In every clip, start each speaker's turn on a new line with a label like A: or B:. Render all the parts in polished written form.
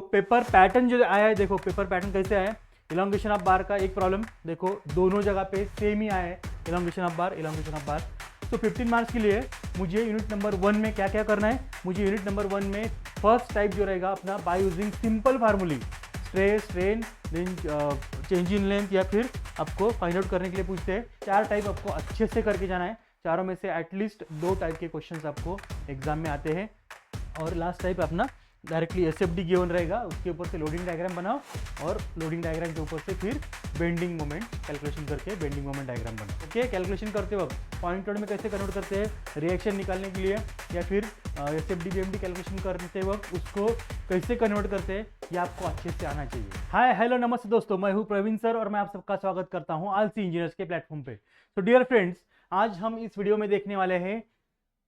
A: Paper pattern जो आया है, देखो पेपर पैटर्न कैसे आया है। इलोंगेशन ऑफ बार का एक प्रॉब्लम देखो, दोनों जगह पे सेम ही आया है, elongation of bar, elongation of बार। तो 15 मार्क्स के लिए मुझे यूनिट नंबर 1 में क्या क्या करना है, मुझे यूनिट नंबर 1 में फर्स्ट टाइप जो रहेगा अपना by using simple formulae, stress, strain, then change in length, या फिर आपको फाइंड आउट करने के लिए पूछते हैं। 4 टाइप आपको अच्छे से करके जाना है, चारों में से एटलीस्ट 2 टाइप के क्वेश्चंस आपको एग्जाम में आते हैं। और लास्ट टाइप अपना डायरेक्टली एसएफडी गिवन रहेगा, उसके ऊपर से लोडिंग डायग्राम बनाओ और लोडिंग डायग्राम के ऊपर से फिर बेंडिंग मोमेंट कैलकुलेशन करके बेंडिंग मोमेंट डायग्राम बनाओ। ओके, कैलकुलेशन करते वक्त पॉइंट में कैसे कन्वर्ट करते हैं, रिएक्शन निकालने के लिए, या फिर एसएफडी बीएमडी कैलकुलेशन करते वक्त उसको कैसे कन्वर्ट करते हैं, ये आपको अच्छे से आना चाहिए। हाय हेलो नमस्ते दोस्तों, मैं हूँ प्रवीण सर और मैं आप सबका स्वागत करता हूँ आलसी इंजीनियर्स के प्लेटफॉर्म पे। तो डियर फ्रेंड्स, आज हम इस वीडियो में देखने वाले हैं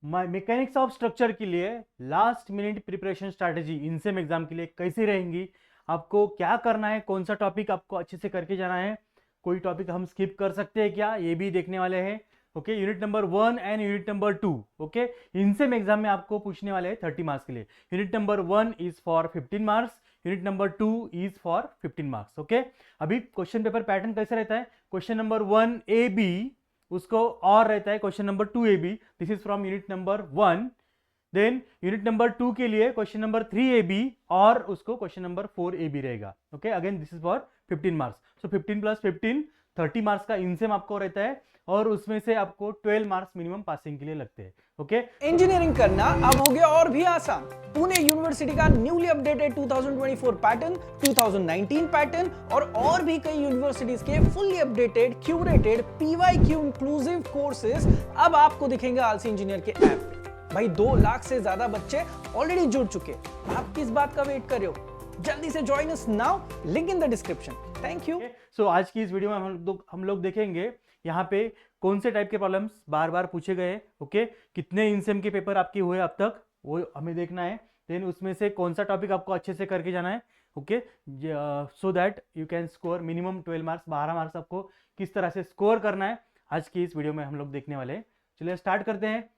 A: मैकेनिक्स ऑफ स्ट्रक्चर के लिए last minute preparation strategy insem exam के लिए कैसी रहेंगी, आपको क्या करना है, कौन सा टॉपिक आपको अच्छे से करके जाना है, कोई टॉपिक हम स्किप कर सकते हैं क्या, ये भी देखने वाले हैं। Okay, unit number 1 and unit number 2 okay insem exam में आपको पूछने वाले हैं 30 मार्क्स के लिए। Unit number 1 is for 15 marks, unit number 2 is for 15 marks. Okay, अभी क्वेश्चन पेपर पैटर्न कैसे रहता है, क्वेश्चन नंबर 1 ए बी उसको और रहता है question number 2 A B, this is from unit number 1। Then unit number 2 के लिए क्वेश्चन नंबर 3 ए बी और उसको क्वेश्चन नंबर 4 ए बी रहेगा। Okay, again this is for 15 marks. So 15 plus 15 30 marks का इनसेम आपको रहता है और उसमें से आपको 12 मार्क्स मिनिमम पासिंग के लिए लगते हैं। ओके,
B: इंजीनियरिंग करना अब हो गया और भी आसान। पुणे यूनिवर्सिटी का न्यूली अपडेटेड 2024 पैटर्न, 2019 पैटर्न और भी कई यूनिवर्सिटीज के fully updated curated PYQ inclusive courses अब आपको दिखेंगे आलसी इंजीनियर के ऐप पे। भाई 2 लाख से ज्यादा बच्चे ऑलरेडी जुड़ चुके, आप किस बात का वेट कर रहे हो? जल्दी से join us now, link in the description. Thank you.
A: So आज की इस वीडियो में हम लोग देखेंगे यहाँ पे कौन से टाइप के प्रॉब्लम्स बार बार पूछे गए। ओके, कितने इनसेम के पेपर आपके हुए अब तक वो हमें देखना है। देन उसमें से कौन सा टॉपिक आपको अच्छे से करके जाना है। Okay, so that you can score minimum 12 marks, 12 marks आपको किस तरह से स्कोर करना है आज की इस वीडियो में हम लोग देखने वाले हैं। चलिए स्टार्ट करते हैं।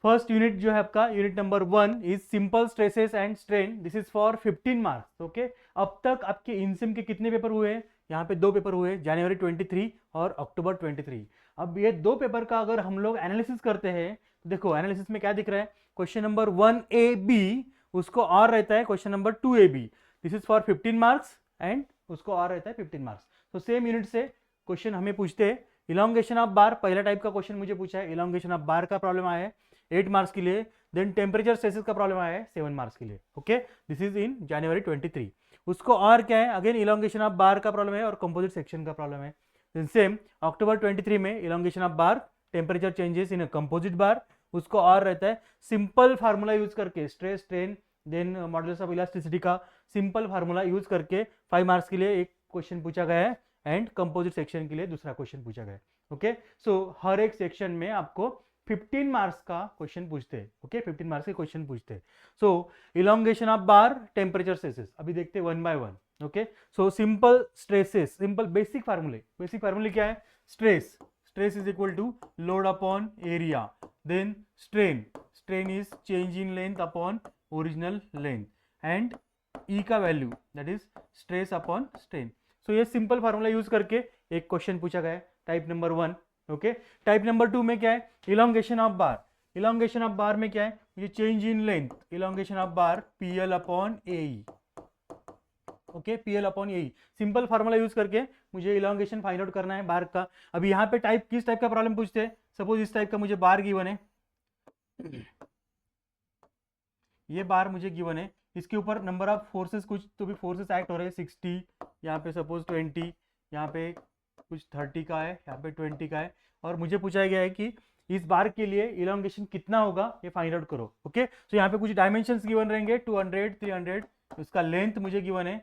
A: फर्स्ट यूनिट जो है आपका unit number 1 is simple stresses and strain, this is for 15 marks. Okay, अब तक आपके इनसेम के कितने पेपर हुए हैं, यहाँ पे 2 पेपर हुए, जनवरी 23 और अक्टूबर 23। अब ये 2 पेपर का अगर हम लोग एनालिसिस करते हैं तो देखो एनालिसिस में क्या दिख रहा है, क्वेश्चन नंबर 1 ए बी उसको और रहता है question number 2 A B, this is for 15 marks and उसको और रहता है 15 मार्क्स। तो सेम यूनिट से क्वेश्चन हमें पूछते हैं। इलोंगेशन ऑफ बार पहला टाइप का क्वेश्चन मुझे पूछा है, इलोंगेशन ऑफ बार का प्रॉब्लम आया है 8 मार्क्स के लिए। देन टेम्परेचर स्ट्रेसेस का प्रॉब्लम आया है 7 मार्क्स के लिए। ओके, दिस इज इन जनवरी 23। उसको और क्या है, अगेन इलोंगेशन ऑफ बार का प्रॉब्लम है और कंपोजिट सेक्शन का प्रॉब्लम है। देन सेम अक्टूबर 23 में elongation of bar, temperature changes in a composite bar, उसको और रहता है सिंपल फार्मूला यूज करके stress strain then modulus of elasticity का सिंपल फार्मूला यूज करके 5 मार्क्स के लिए एक क्वेश्चन पूछा गया है एंड कंपोजिट सेक्शन के लिए दूसरा क्वेश्चन पूछा गया है। ओके, सो हर एक सेक्शन में आपको 15 मार्क्स का क्वेश्चन पूछते हैं। ओके, 15 मार्क्स के क्वेश्चन पूछते हैं। So elongation of bar, temperature stresses अभी देखते हैं 1 by 1। Okay, so simple stresses, simple basic फार्मूले क्या है, stress is equal to load upon area, then strain is change in length upon original length and E का value that is stress upon strain. So ये simple formula use करके एक question पूछा गया है type number 1। Okay, type number 2 में क्या है, elongation of bar. Elongation of बार में क्या है, ये change in length, elongation of bar PL upon AE. Okay, PL upon AE simple formula use करके मुझे इलोंगेशन फाइंड आउट करना है बार का। अभी यहाँ पे किस टाइप का प्रॉब्लम पूछते हैं, सपोज इस टाइप का मुझे बार गिवन है, ये बार मुझे गिवन है, इसके ऊपर नंबर ऑफ फोर्सेस कुछ तो भी फोर्सेस एक्ट हो रहे हैं 60, यहाँ पे सपोज 20, यहाँ पे कुछ 30 का है, यहाँ पे 20 का है, और मुझे पूछा गया है कि इस बार के लिए इलोंगेशन कितना होगा ये फाइंड आउट करो। ओके, तो यहाँ पे कुछ डायमेंशंस गिवन रहेंगे 200, 300, उसका लेंथ मुझे गिवन है।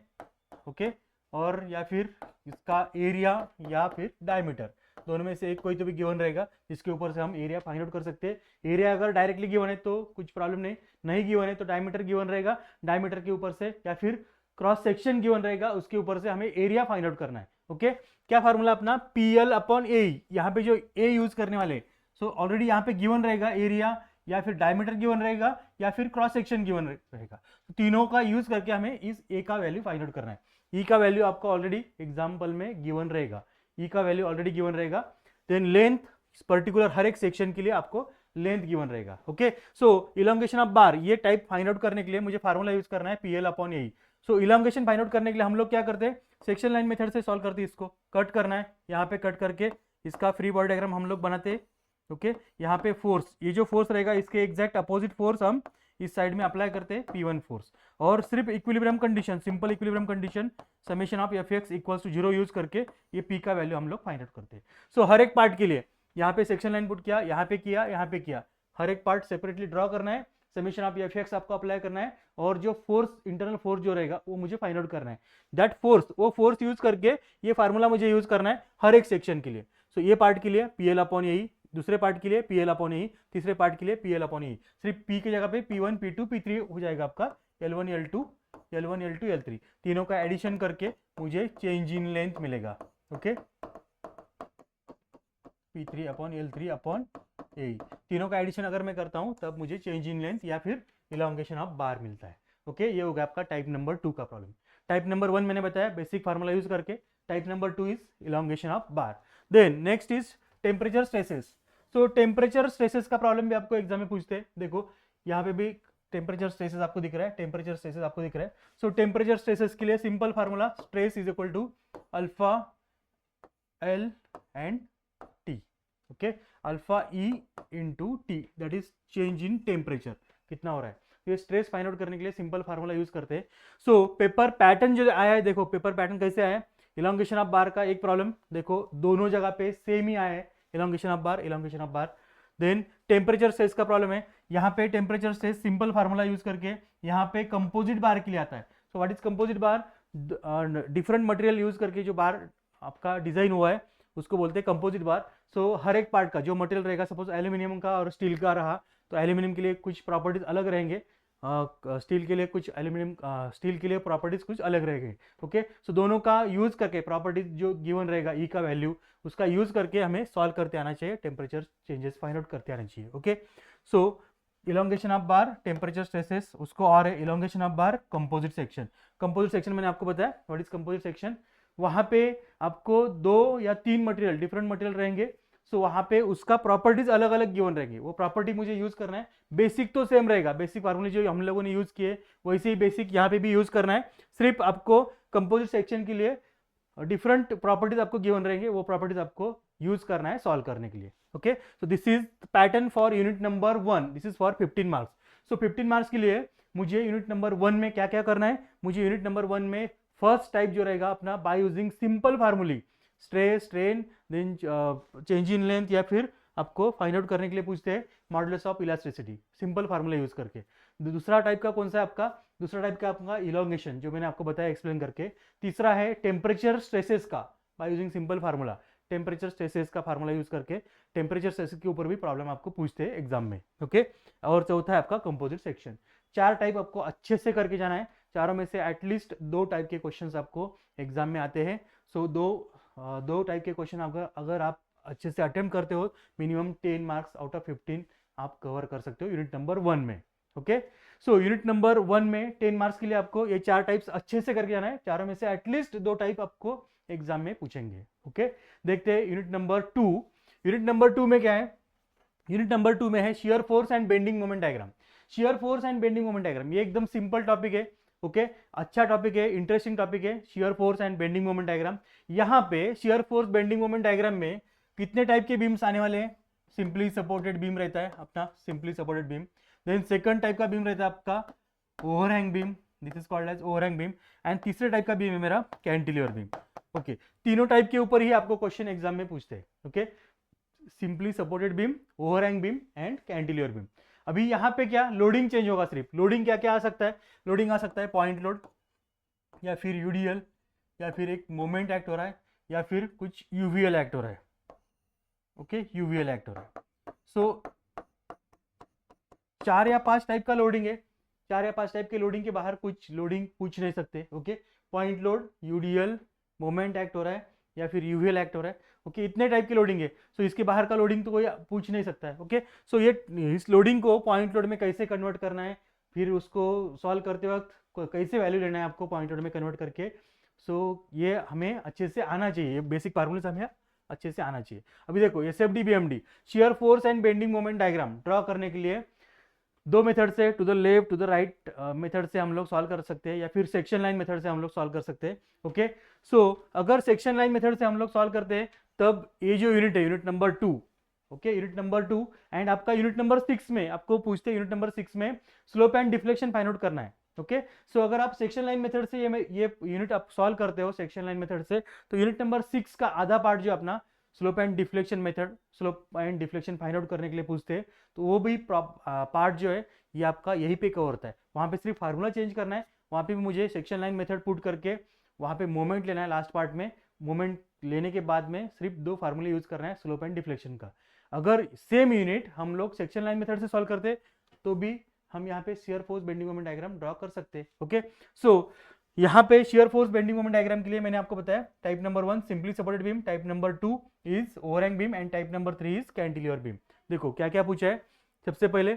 A: ओके, और या फिर इसका एरिया या फिर डायमीटर, दोनों में से एक कोई तो भी गिवन रहेगा जिसके ऊपर से हम एरिया फाइंड आउट कर सकते हैं। एरिया अगर डायरेक्टली गिवन है तो कुछ प्रॉब्लम नहीं गिवन है तो डायमीटर गिवन रहेगा, डायमीटर के ऊपर से या फिर क्रॉस सेक्शन गिवन रहेगा, उसके ऊपर से हमें एरिया फाइंड आउट करना है। ओके, क्या फार्मूला अपना पीएल अपॉन ए, यहाँ पे जो ए यूज करने वाले, सो ऑलरेडी यहाँ पे गिवन रहेगा एरिया, या फिर डायमीटर गिवन रहेगा या फिर क्रॉस सेक्शन गिवन रहेगा। तो तीनों का यूज करके हमें इस ए का वैल्यू फाइंड आउट करना है। ई का वैल्यू आपको ऑलरेडी एग्जाम्पल में गिवन रहेगा, ई का वैल्यू ऑलरेडी गिवन रहेगा। देन लेंथ पर्टिकुलर हर एक सेक्शन के लिए आपको लेंथ गिवन रहेगा। ओके, सो इलोंगेशन ऑफ बार, ये टाइप फाइंड आउट करने के लिए मुझे फार्मूला यूज करना है PL upon A. So elongation find out करने के लिए हम लोग क्या करते हैं, सेक्शन लाइन मेथड से सॉल्व करते हैं। इसको कट करना है, यहाँ पे कट करके इसका फ्री बॉडी डायग्राम हम लोग बनाते हैं। ओके, यहाँ पे फोर्स, ये जो फोर्स रहेगा इसके एग्जैक्ट अपोजिट फोर्स हम इस साइड में अप्लाई करते हैं P1 फोर्स, और सिर्फ equilibrium condition, simple equilibrium condition summation of Fx equals to 0 use करके ये P का वैल्यू हम लोग फाइंड आउट करते हैं। सो हर एक पार्ट के लिए यहाँ पे सेक्शन लाइन पुट किया, यहाँ पे किया, यहाँ पे किया, हर एक पार्ट सेपरेटली ड्रॉ करना है, समेशन ऑफ Fx आपको अप्लाई करना है, और जो फोर्स, इंटरनल फोर्स जो रहेगा वो मुझे फाइंड आउट करना है। दैट फोर्स, वो फोर्स यूज करके ये फार्मूला मुझे यूज करना है हर एक सेक्शन के लिए। सो ये पार्ट के लिए PL अपॉन ए, दूसरे पार्ट के लिए PL अपॉन ए, तीसरे पार्ट के लिए PL अपॉन ए। सिर्फ P की जगह पे P1 P2 P3 हो जाएगा आपका L1 L2 L1 L2 L3, तीनों का एडिशन करके मुझे चेंज इन लेंथ मिलेगा। Okay, P3 upon L3 upon A, तीनों का एडिशन अगर मैं करता हूं तब मुझे चेंज इन लेंथ या फिर इलोंगेशन ऑफ बार मिलता है। ओके, ये हो गया आपका टाइप नंबर 2 का प्रॉब्लम। टाइप नंबर 1 मैंने बताया बेसिक फार्मूला यूज करके, type number 2 is elongation of bar. Then next is temperature stresses. तो टेम्परेचर स्ट्रेसेस का प्रॉब्लम भी आपको एग्जाम में पूछते हैं। देखो यहाँ पे भी टेम्परेचर स्ट्रेसेस आपको दिख रहा है, टेम्परेचर स्ट्रेसेस आपको दिख रहा है। सो टेम्परेचर स्ट्रेसेस के लिए simple formula, stress is equal to alpha L and T. Okay, alpha E into T, that is change in temperature कितना हो रहा है। तो ये स्ट्रेस फाइंड आउट करने के लिए सिंपल फार्मूला यूज करते हैं। सो पेपर पैटर्न जो आया है, देखो पेपर पैटर्न कैसे आया है, इलोंगेशन ऑफ बार का एक प्रॉब्लम, देखो दोनों जगह पे सेम ही आया है, elongation of bar, elongation of bar. Then temperature stress का प्रॉब्लम है, यहाँ पे temperature stress simple formula use करके यहाँ पे कंपोजिट बार के लिए आता है। So what is composite bar, different material use करके जो बार आपका डिजाइन हुआ है उसको बोलते हैं कंपोजिट बार। सो हर एक पार्ट का जो मटेरियल रहेगा, सपोज एल्यूमिनियम का और स्टील का रहा तो एल्यूमिनियम के लिए कुछ प्रॉपर्टीज अलग रहेंगे, स्टील के लिए कुछ स्टील के लिए प्रॉपर्टीज कुछ अलग रहेंगे। ओके, सो दोनों का यूज करके प्रॉपर्टीज जो गिवन रहेगा ई का वैल्यू, उसका यूज करके हमें सॉल्व करते आना चाहिए, टेम्परेचर चेंजेस फाइंड आउट करते आना चाहिए। Okay, so elongation of bar, temperature stresses, उसको और है elongation of bar composite section. Composite section मैंने आपको बताया व्हाट इज कंपोजिट सेक्शन, वहां पे आपको 2 या 3 मटेरियल, डिफरेंट मटेरियल रहेंगे। सो वहां पे उसका प्रॉपर्टीज अलग अलग गिवन रहेंगे, वो प्रॉपर्टी मुझे यूज करना है। बेसिक तो सेम रहेगा, बेसिक फार्मूले जो हम लोगों ने यूज किए वैसे ही बेसिक यहाँ पे भी यूज करना है, सिर्फ आपको कंपोजिट सेक्शन के लिए डिफरेंट प्रॉपर्टीज आपको गिवन रहेंगे, वो प्रॉपर्टीज आपको यूज करना है सॉल्व करने के लिए। Okay, so this is pattern for unit number 1, this is for 15 marks. So 15 marks के लिए मुझे यूनिट नंबर 1 में क्या क्या करना है, मुझे यूनिट नंबर 1 में फर्स्ट टाइप जो रहेगा अपना by using simple formulae, stress, strain, then change in length, या फिर आपको फाइंड आउट करने के लिए पूछते हैं modulus of elasticity, simple formula use करके। दूसरा टाइप का कौन सा है आपका, दूसरा टाइप का आपका इलोंगेशन, जो मैंने आपको बताया एक्सप्लेन करके। तीसरा है टेम्परेचर स्ट्रेसेस का bye using simple formula, temperature stresses का फार्मूला यूज करके टेम्परेचर स्ट्रेसेस के ऊपर भी प्रॉब्लम आपको पूछते हैं एग्जाम में। ओके, और चौथा है आपका कंपोजिट सेक्शन। 4 टाइप आपको अच्छे से करके जाना है, चारों में से एटलीस्ट 2 टाइप के क्वेश्चंस आपको एग्जाम में आते हैं। सो दो टाइप के क्वेश्चन अगर आप अच्छे से अटेम्प्ट करते हो, मिनिमम 10 मार्क्स आउट ऑफ 15 आप कवर कर सकते हो यूनिट नंबर 1 में। ओके, सो यूनिट नंबर 1 में 10 मार्क्स के लिए आपको ये 4 टाइप्स अच्छे से करके जाना है, चारों में से एटलीस्ट 2 टाइप आपको एग्जाम में पूछेंगे। ओके, देखते हैं यूनिट नंबर 2। यूनिट नंबर 2 में क्या है, यूनिट नंबर 2 में है shear force and bending moment diagram. Shear force and bending moment diagram, ये एकदम सिंपल टॉपिक है। ओके, अच्छा टॉपिक है, इंटरेस्टिंग टॉपिक है, shear force and bending moment diagram. यहाँ पे shear force bending moment diagram में कितने टाइप के बीम्स आने वाले हैं, सिंपली सपोर्टेड बीम रहता है अपना, simply supported beam. Then second type का बीम रहता है आपका overhang beam, this is called as overhang beam. And तीसरे टाइप का बीम है मेरा कैंटिलीवर बीम। ओके, तीनों टाइप के ऊपर ही आपको क्वेश्चन एग्जाम में पूछते हैं। Okay, simply supported beam, overhang beam and cantilever beam. अभी यहाँ पे क्या लोडिंग चेंज होगा, सिर्फ लोडिंग क्या क्या आ सकता है, लोडिंग आ सकता है पॉइंट लोड, या फिर यूडीएल, या फिर एक मोमेंट एक्ट हो रहा है, या फिर कुछ यूवीएल एक्ट हो रहा है। ओके, यूवीएल एक्ट हो रहा है। सो 4 या 5 टाइप का लोडिंग है, 4 या 5 टाइप के लोडिंग के बाहर कुछ लोडिंग पूछ नहीं सकते। Okay, point load, UDL, moment act हो रहा है, या फिर यूवीएल एक्ट हो रहा है, ओके इतने टाइप की लोडिंग है। सो इसके बाहर का लोडिंग तो कोई पूछ नहीं सकता है, ओके। सो ये इस लोडिंग को पॉइंट लोड में कैसे कन्वर्ट करना है, फिर उसको सॉल्व करते वक्त कैसे वैल्यू लेना है आपको पॉइंट लोड में कन्वर्ट करके, सो ये हमें अच्छे से आना चाहिए, बेसिक फार्मूले हमें अच्छे से आना चाहिए। अभी देखो SFD BMD shear force and bending moment diagram draw करने के लिए दो मेथड से, to the left to the right method से हम लोग सॉल्व कर सकते हैं, या फिर सेक्शन लाइन मेथड से हम लोग सॉल्व कर सकते हैं, ओके। सो अगर सेक्शन लाइन मेथड से हम लोग सॉल्व करते हैं तब ये जो यूनिट है unit number 2, okay unit number 2 and आपका यूनिट नंबर 6 में आपको पूछते हैं यूनिट नंबर 6 में slope and deflection find out करना है, ओके। सो अगर आप सेक्शन लाइन मेथड से ये यूनिट आप सॉल्व करते हो सेक्शन लाइन मेथड से, तो यूनिट नंबर 6 का आधा पार्ट जो अपना slope and deflection method, slope and deflection find out करने के लिए पूछते हैं, तो वो भी पार्ट जो है ये आपका यहीं पे कवर होता है। वहाँ पे सिर्फ फार्मूला चेंज करना है, वहाँ पे भी मुझे सेक्शन लाइन मेथड पुट करके वहाँ पे मोमेंट लेना है लास्ट पार्ट में, मोमेंट लेने के बाद में सिर्फ दो फार्मूले यूज करना है स्लोप एंड डिफ्लेक्शन का। अगर सेम यूनिट हम लोग सेक्शन लाइन मेथड से सॉल्व करते तो भी हम यहाँ पे shear force bending moment diagram draw कर सकते हैं, ओके। सो यहाँ पे shear force bending moment diagram के लिए मैंने आपको बताया type number 1 simply supported beam, type number 2 is overhang beam and type number 3 is cantilever beam. देखो क्या क्या पूछा है, सबसे पहले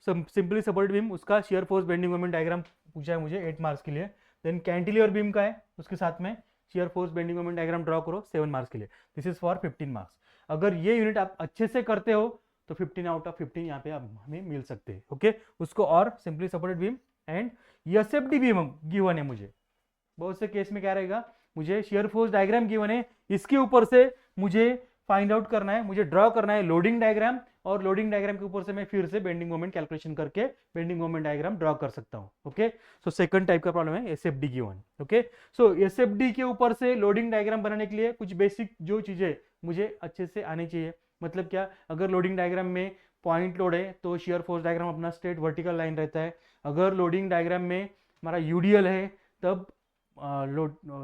A: सिंपली सपोर्टेड बीम उसका shear force bending moment diagram पूछा है मुझे 8 मार्क्स के लिए। देन कैंटिलीवर बीम का है उसके साथ में shear force bending moment diagram draw करो 7 मार्क्स के लिए, दिस इज फॉर 15 मार्क्स। अगर ये यूनिट आप अच्छे से करते हो तो 15 आउट ऑफ 15 यहाँ पे आप हमें मिल सकते हैं, ओके। उसको और simply supported beam and SFD beam given है मुझे, बहुत से केस में क्या रहेगा मुझे शियर फोर्स डायग्राम गिवन है, इसके ऊपर से मुझे फाइंड आउट करना है, मुझे ड्रॉ करना है लोडिंग डायग्राम, और लोडिंग डायग्राम के ऊपर से मैं फिर से बेंडिंग मोमेंट कैलकुलेशन करके बेंडिंग मोमेंट डायग्राम ड्रॉ कर सकता हूं, ओके। सो सेकंड टाइप का प्रॉब्लम है एसएफडी गिवन, ओके। सो एसएफडी के ऊपर से लोडिंग डायग्राम बनाने के लिए कुछ बेसिक जो चीजें मुझे अच्छे से आनी चाहिए, मतलब क्या, अगर लोडिंग डायग्राम में पॉइंट लोड है तो शियर फोर्स डायग्राम अपना स्ट्रेट वर्टिकल लाइन रहता है, अगर लोडिंग डायग्राम में हमारा यूडीएल है तब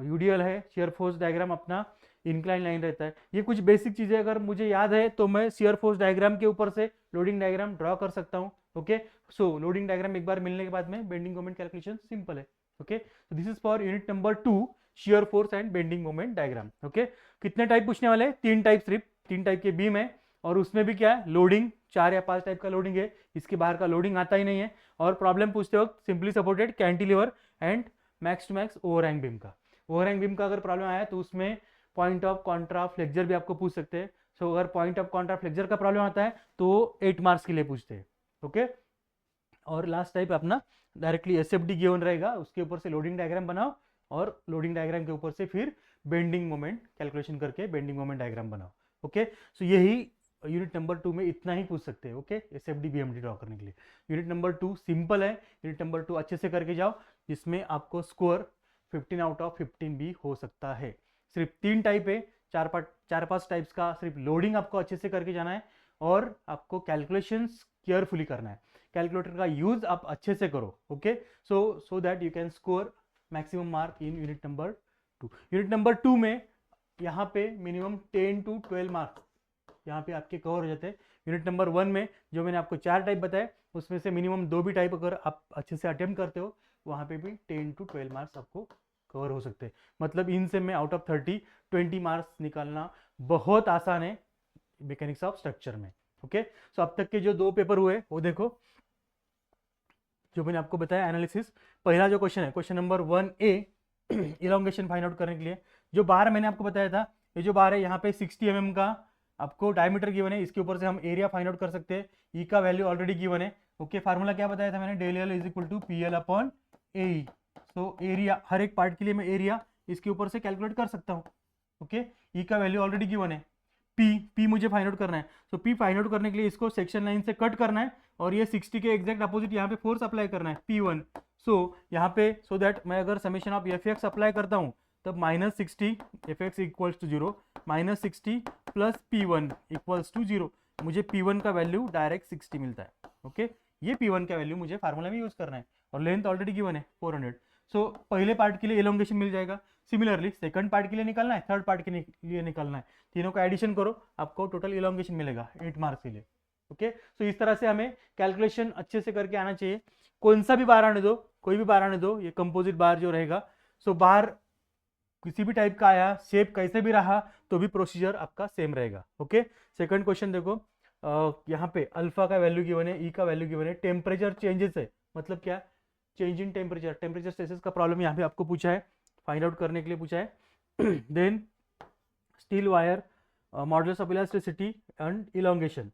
A: यूडीएल है शियर फोर्स डायग्राम अपना इंक्लाइन लाइन रहता है। ये कुछ बेसिक चीजें अगर मुझे याद है तो मैं शियर फोर्स डायग्राम के ऊपर से लोडिंग डायग्राम ड्रॉ कर सकता हूँ, ओके। सो लोडिंग डायग्राम एक बार मिलने के बाद में बेंडिंग मोमेंट कैलकुलेशन सिंपल है, okay. So this is for unit number 2 shear force and bending moment diagram, okay. कितने टाइप पूछने वाले हैं, 3 टाइप, सिर्फ 3 टाइप के बीम है, और उसमें भी क्या है लोडिंग 4 या 5 टाइप का लोडिंग है, इसके बाहर का लोडिंग आता ही नहीं है। और प्रॉब्लम पूछते वक्त simply supported cantilever and max to max overhang beam का, ओवरहैंग बीम का अगर प्रॉब्लम आया तो उसमें पॉइंट ऑफ कॉन्ट्रा फ्लेक्चर भी आपको पूछ सकते हैं। सो अगर पॉइंट ऑफ कॉन्ट्रा फ्लेक्चर का प्रॉब्लम आता है तो 8 मार्क्स के लिए पूछते हैं, ओके। और लास्ट टाइप अपना डायरेक्टली एसएफडी गिवन रहेगा, उसके ऊपर से लोडिंग डायग्राम बनाओ और लोडिंग डायग्राम के ऊपर से फिर बेंडिंग मोमेंट कैलकुलेशन करके बेंडिंग मोमेंट डायग्राम बनाओ, ओके। सो यही यूनिट नंबर 2 में इतना ही पूछ सकते हैं, ओके, एसएफडी बीएमडी ड्रॉ करने के लिए। यूनिट नंबर 2 सिंपल है, यूनिट नंबर 2 अच्छे से करके जाओ, जिसमें आपको स्कोर 15 आउट ऑफ 15 भी हो सकता है। सिर्फ 3 टाइप है, 4-5 टाइप्स का, सिर्फ लोडिंग आपको अच्छे से करके जाना है और आपको कैलकुलेशंस केयरफुली करना है, कैलकुलेटर का यूज आप अच्छे से करो, okay. So that you can score maximum mark in unit number 2। Unit number 2 में यहाँ पे मिनिमम 10 to 12 मार्क्स यहाँ पे आपके कवर हो जाते हैं। यूनिट नंबर 1 में जो मैंने आपको 4 टाइप बताए उसमें से मिनिमम 2 भी टाइप अगर आप अच्छे से अटेम्प्ट करते हो वहाँ पे भी 10 to 12 मार्क्स आपको कवर हो सकते हैं। मतलब इन से में आउट ऑफ 30 20 मार्क्स निकालना बहुत आसान है मैकेनिक्स ऑफ स्ट्रक्चर में, ओके। सो अब तक के जो 2 पेपर हुए वो देखो, जो मैंने आपको बताया एनालिसिस। पहला जो क्वेश्चन है question number 1A elongation find out करने के लिए जो बार मैंने आपको बताया था, ये जो बार है यहाँ पे 60 mm का आपको डायमीटर गिवन है, इसके ऊपर से हम एरिया फाइंड आउट कर सकते हैं। ई का वैल्यू ऑलरेडी गिवन है, ओके। फार्मूला क्या बताया था मैंने, del L is equal to P L upon A. So area हर एक पार्ट के लिए मैं एरिया इसके ऊपर से कैलकुलेट कर सकता हूँ, ओके। ई का वैल्यू ऑलरेडी गिवन है, पी मुझे फाइंड आउट करना है। सो पी फाइंड आउट करने के लिए इसको सेक्शन लाइन से कट करना है और ये 60 के एग्जैक्ट अपोजिट यहाँ पे फोर्स अप्लाई करना है P1। सो यहाँ पे सो दैट मैं अगर summation of F X apply करता हूँ तब -60 F X equals to 0 -60 plus P1 equals to 0। मुझे P1 का वैल्यू डायरेक्ट 60 मिलता है, ओके। ये P1 का वैल्यू मुझे फार्मूला में यूज करना है और लेंथ ऑलरेडी गिवन है 400। सो पहले पार्ट के लिए एलोंगेशन मिल जाएगा। सिमिलरली सेकंड पार्ट के लिए निकालना है, थर्ड पार्ट के लिए निकालना है, तीनों का एडिशन करो आपको टोटल एलोंगेशन मिलेगा 8 मार्क्स के लिए, ओके। सो इस तरह से हमें कैलकुलेशन अच्छे से करके आना चाहिए। कौन सा भी बार आने दो, कोई भी बार आने दो, ये कंपोजिट बार जो रहेगा। सो बार किसी भी टाइप का आया, शेप कैसे भी रहा, तो भी प्रोसीजर आपका सेम रहेगा। ओके, सेकंड क्वेश्चन देखो, यहाँ पे अल्फा का वैल्यू गिवन है, ई का वैल्यू गिवन है, टेम्परेचर चेंजेस है, मतलब क्या, change in temperature, temperature status का प्रॉब्लम यहाँ पे आपको पूछा है, फाइंड आउट करने के लिए पूछा है। Then steel wire modulus of elasticity and elongation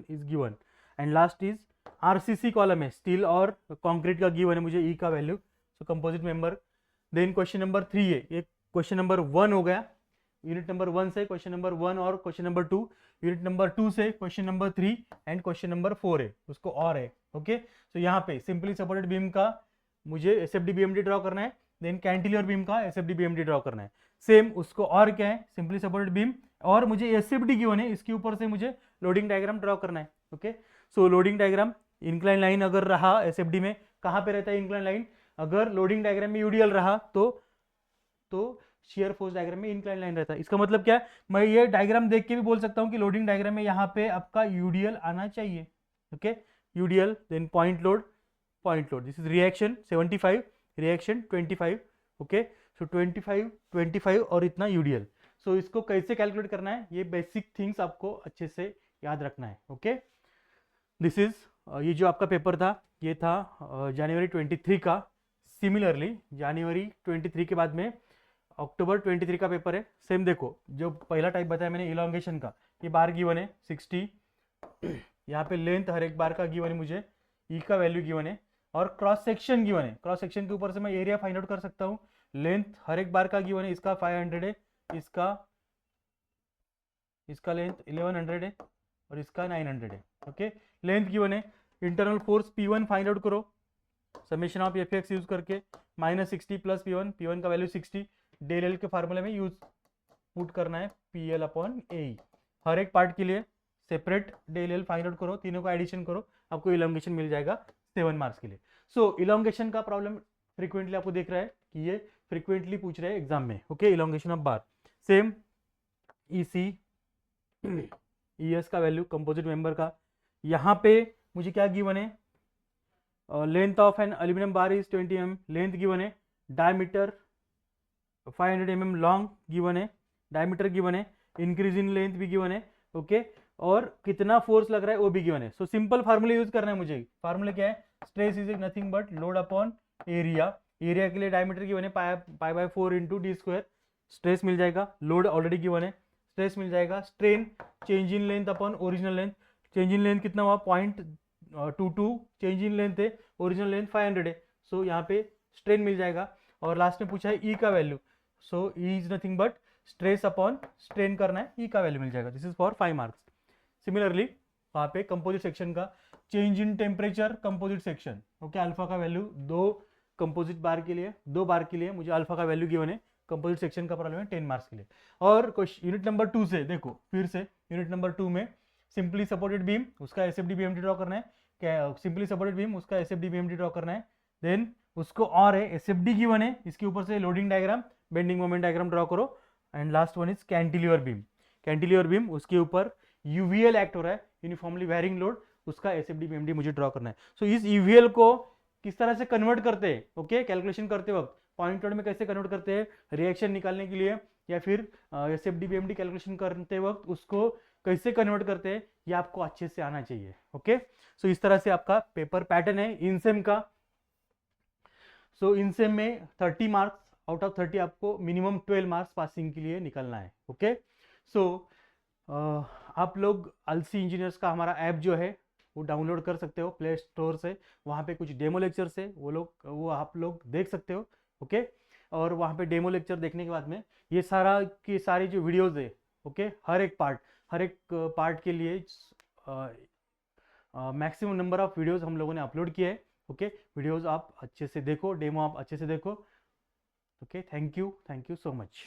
A: is given, and last is RCC column है, स्टील और कंक्रीट का गिवन है मुझे, ई का value, so composite member. Then question number 3 है, ये क्वेश्चन नंबर 1 हो गया, यूनिट नंबर 1 से क्वेश्चन नंबर 1 और क्वेश्चन नंबर 2, यूनिट नंबर 2 से question number 3 and question number 4 है, उसको और है। ओके, तो यहाँ पे सिंपली सपोर्टेड बीम का मुझे एसएफडी बीएमडी ड्रॉ करना है, देन कैंटिलीवर बीम का एसएफडी बीएमडी ड्रॉ करना है, सेम उसको और क्या है, सिंपली सपोर्टेड बीम, और मुझे एसएफडी गिवन है, इसके ऊपर से मुझे लोडिंग डायग्राम ड्रॉ करना है। ओके, सो लोडिंग डायग्राम, इंक्लाइन लाइन अगर रहा एसएफडी में, कहाँ पे रहता है इंक्लाइन लाइन, अगर लोडिंग डायग्राम में यूडीएल रहा तो शेयर फोर्स डायग्राम में इंक्लाइन लाइन रहता है। इसका मतलब क्या है, मैं ये डायग्राम देख के भी बोल सकता हूँ कि लोडिंग डायग्राम में यहाँ पे आपका यूडीएल आना चाहिए। Okay, UDL, then point load, this is reaction 75, reaction 25। Okay, so 25 और इतना यूडीएल। सो इसको कैसे कैलकुलेट करना है, ये बेसिक थिंग्स आपको अच्छे से याद रखना है। ओके, दिस इज ये जो आपका पेपर था, ये था जनवरी 23 का। सिमिलरली जनवरी 23 के बाद में अक्टूबर 23 का पेपर है। सेम देखो, जो पहला टाइप बताया मैंने इलोंगेशन का, ये बार गिवन है 60, यहाँ पे लेंथ हर एक बार का गिवन है मुझे, ई का वैल्यू गिवन है, और क्रॉस सेक्शन गिवन है। क्रॉस सेक्शन के ऊपर से मैं एरिया फाइंड आउट कर सकता हूँ। लेंथ हर एक बार का गिवन है, इसका 500 है, इसका लेंथ 1100 है, और इसका 900 है। ओके, लेंथ गिवन है, internal force P1 find out करो, समेशन ऑफ एफ यूज करके, -60 प्लस P1 का वैल्यू 60, डेल एल के फार्मूले में यूज पुट करना है PL/AE। हर एक पार्ट के लिए separate del L find out करो, तीनों का एडिशन करो, आपको इलोंगेशन मिल जाएगा 7 मार्क्स के लिए। सो इलोंगेशन का प्रॉब्लम फ्रीक्वेंटली आपको देख रहा है कि ये फ्रीक्वेंटली पूछ रहे हैं एग्जाम में। Okay, elongation of bar, same EC ES का वैल्यू कंपोजिट मेंबर का, यहाँ पे मुझे क्या गिवन है, length of an aluminium bar is 20 mm, length given है, डायमीटर 500 mm लॉन्ग गिवन है, डायमीटर गिवन है, इंक्रीज इन लेंथ भी गिवन है। ओके, और कितना फोर्स लग रहा है वो भी गिवन है। सो सिंपल फार्मूला यूज करना है मुझे। फार्मूला क्या है, stress is nothing but load upon area. Area के लिए डायमीटर गिवन है पाई/4 इंटू d², स्ट्रेस मिल जाएगा, लोड ऑलरेडी गिवन है, स्ट्रेस मिल जाएगा, strain change in length upon original length, change in length कितना हुआ 0.22, चेंज इन लेंथ है, ओरिजिनल लेंथ 500 है, सो यहाँ पे स्ट्रेन मिल जाएगा। और लास्ट में पूछा है ई का value, so E is nothing but stress upon strain करना है, ई का वैल्यू मिल जाएगा। This is for 5 marks. Similarly वहाँ पे कंपोजिट सेक्शन का change in temperature composite section. Okay, alpha का वैल्यू 2 कंपोजिट बार के लिए, 2 बार के लिए मुझे अल्फा का वैल्यू गिवन है, कंपोजिट सेक्शन का प्रॉब्लम है 10 मार्क्स के लिए। और यूनिट नंबर 2 से देखो, फिर से यूनिट नंबर 2 में सिंपली सपोर्टेड बीम, उसका एसएफडी बीएमडी ड्रॉ करना है, क्या सिंपली सपोर्टेड बीम, उसका एसएफडी बीएमडी ड्रॉ करना है। देन उसको और है एसएफडी गिवन है, इसके ऊपर से loading diagram, bending moment diagram draw करो। And last one is cantilever beam, cantilever beam, उसके ऊपर यूवीएल एक्ट हो रहा है, यूनिफॉर्मली वेरिंग लोड, उसका एसएफडी बीएमडी मुझे ड्रॉ करना है। सो इस यूवीएल को किस तरह से कन्वर्ट करते हैं, ओके, कैलकुलेशन करते वक्त पॉइंट लोड में कैसे कन्वर्ट करते हैं, रिएक्शन निकालने के लिए, या फिर एसएफडी बीएमडी कैलकुलेशन करते वक्त उसको कैसे कन्वर्ट करते हैं, ये आपको अच्छे से आना चाहिए। ओके, सो इस तरह से आपका पेपर पैटर्न है इनसेम का। सो इनसेम में 30 मार्क्स आउट ऑफ 30 आपको मिनिमम 12 मार्क्स पासिंग के लिए निकलना है। ओके, सो आप लोग अलसी इंजीनियर्स का हमारा ऐप जो है वो डाउनलोड कर सकते हो प्ले स्टोर से, वहाँ पे कुछ डेमो लेक्चर्स है, वो आप लोग देख सकते हो। ओके, और वहाँ पे डेमो लेक्चर देखने के बाद में ये सारा की सारी जो वीडियोस है, ओके, हर एक पार्ट के लिए मैक्सिमम नंबर ऑफ वीडियोस हम लोगों ने अपलोड किए हैं। ओके, वीडियोस आप अच्छे से देखो, डेमो आप अच्छे से देखो। Okay, thank you so much.